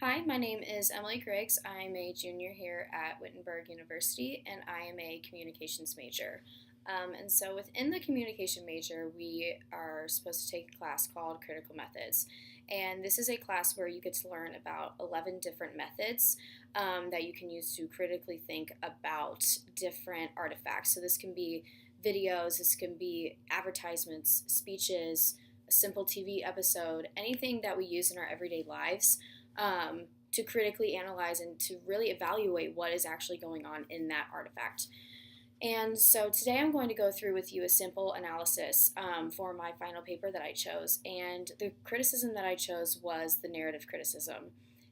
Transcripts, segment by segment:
Hi, my name is Emily Griggs. I'm a junior here at Wittenberg University, and I am a communications major. And so within the communication major, we are supposed to take a class called Critical Methods. And this is a class where you get to learn about 11 different methods that you can use to critically think about different artifacts. So this can be videos, this can be advertisements, speeches, a simple TV episode, anything that we use in our everyday lives to critically analyze and to really evaluate what is actually going on in that artifact. And so today I'm going to go through with you a simple analysis for my final paper that I chose. And the criticism that I chose was the narrative criticism.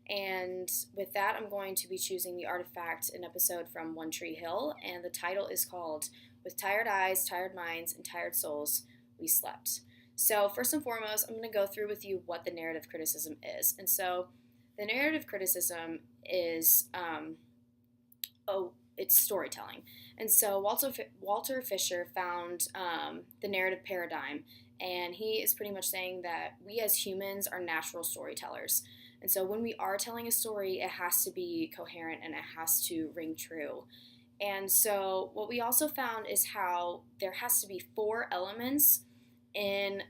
And with that, I'm going to be choosing the artifact, an episode from One Tree Hill. And the title is called With Tired Eyes, Tired Minds, and Tired Souls, We Slept. So, first and foremost, I'm going to go through with you what the narrative criticism is. And so, the narrative criticism is it's storytelling. And so Walter Fisher found the narrative paradigm, and he is pretty much saying that we as humans are natural storytellers. And so when we are telling a story, it has to be coherent and it has to ring true. And so what we also found is how there has to be four elements in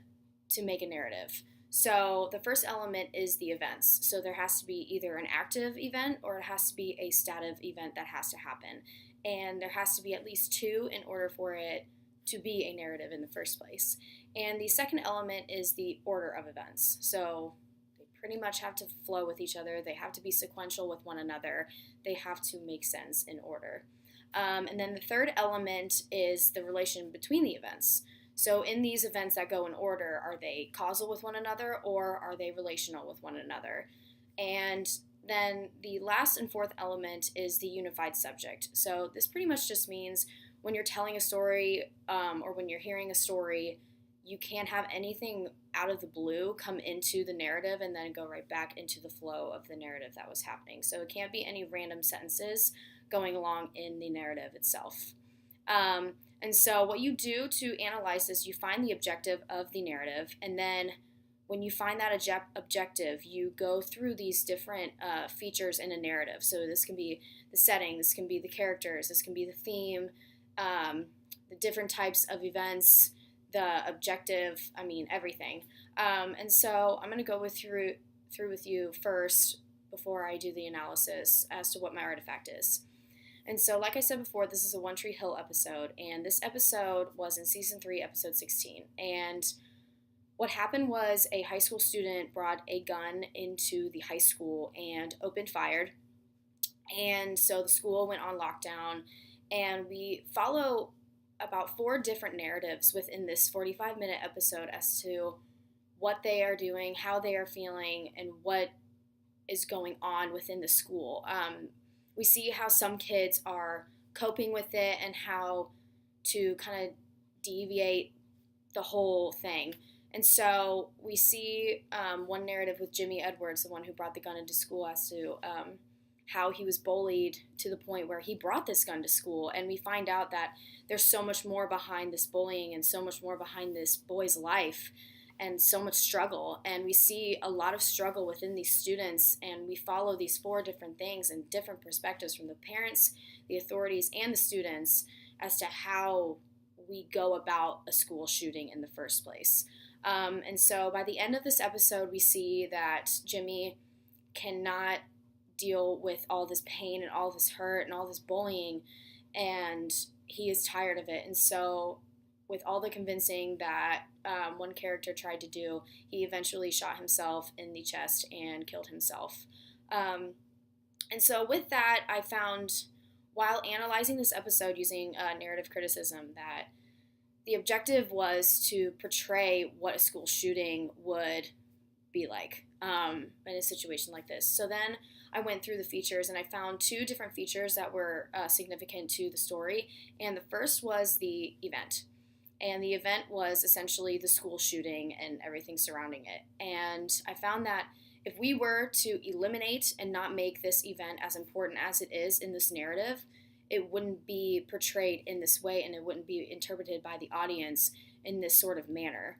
to make a narrative. So the first element is the events. So there has to be either an active event or it has to be a stative event that has to happen. And there has to be at least two in order for it to be a narrative in the first place. And the second element is the order of events. So they pretty much have to flow with each other. They have to be sequential with one another. They have to make sense in order. And then the third element is the relation between the events. So, in these events that go in order, are they causal with one another or are they relational with one another? And then the last and fourth element is the unified subject. So, this pretty much just means when you're telling a story or when you're hearing a story, you can't have anything out of the blue come into the narrative and then go right back into the flow of the narrative that was happening. So, it can't be any random sentences going along in the narrative itself. And so, what you do to analyze this, you find the objective of the narrative, and then when you find that objective, you go through these different features in a narrative. So, this can be the setting, this can be the characters, this can be the theme, the different types of events, the objective, everything. And so, I'm going to go through with you first before I do the analysis as to what my artifact is. And so, like I said before, this is a One Tree Hill episode, and this episode was in season 3, episode 16. And what happened was a high school student brought a gun into the high school and opened fire. And so the school went on lockdown, and we follow about 4 different narratives within this 45-minute episode as to what they are doing, how they are feeling, and what is going on within the school. We see how some kids are coping with it and how to kind of deviate the whole thing. And so we see one narrative with Jimmy Edwards, the one who brought the gun into school, as to how he was bullied to the point where he brought this gun to school. And we find out that there's so much more behind this bullying and so much more behind this boy's life and so much struggle. And we see a lot of struggle within these students, and we follow these 4 different things and different perspectives from the parents, the authorities, and the students as to how we go about a school shooting in the first place. And so by the end of this episode, we see that Jimmy cannot deal with all this pain and all this hurt and all this bullying, and he is tired of it. And so with all the convincing that one character tried to do, he eventually shot himself in the chest and killed himself. And so with that, I found, while analyzing this episode using narrative criticism, that the objective was to portray what a school shooting would be like in a situation like this. So then I went through the features and I found 2 different features that were significant to the story. And the first was the event. And the event was essentially the school shooting and everything surrounding it. And I found that if we were to eliminate and not make this event as important as it is in this narrative, it wouldn't be portrayed in this way and it wouldn't be interpreted by the audience in this sort of manner.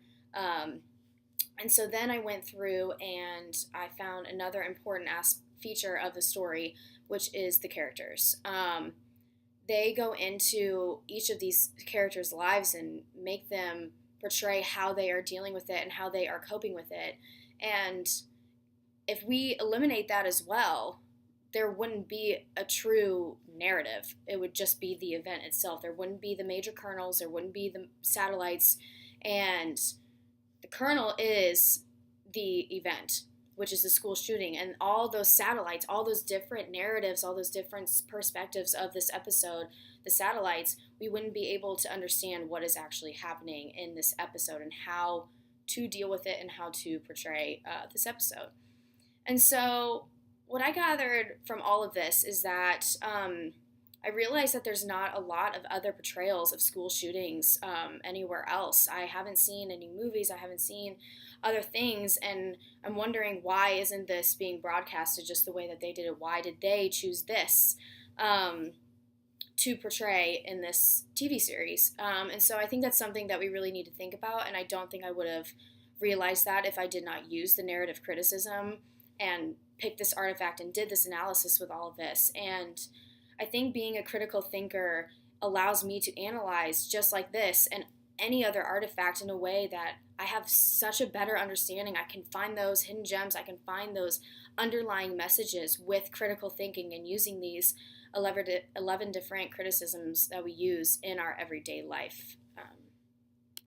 And so then I went through and I found another important feature of the story, which is the characters. They go into each of these characters' lives and make them portray how they are dealing with it and how they are coping with it. And if we eliminate that as well, there wouldn't be a true narrative. It would just be the event itself. There wouldn't be the major kernels, there wouldn't be the satellites, and the kernel is the event, which is the school shooting, and all those satellites, all those different narratives, all those different perspectives of this episode, the satellites, we wouldn't be able to understand what is actually happening in this episode and how to deal with it and how to portray this episode. And so, what I gathered from all of this is that I realized that there's not a lot of other portrayals of school shootings anywhere else. I haven't seen any movies, I haven't seen other things, and I'm wondering, why isn't this being broadcasted just the way that they did it? Why did they choose this to portray in this TV series? And so I think that's something that we really need to think about, and I don't think I would have realized that if I did not use the narrative criticism and picked this artifact and did this analysis with all of this. And I think being a critical thinker allows me to analyze just like this and any other artifact in a way that I have such a better understanding. I can find those hidden gems, I can find those underlying messages with critical thinking and using these 11 different criticisms that we use in our everyday life.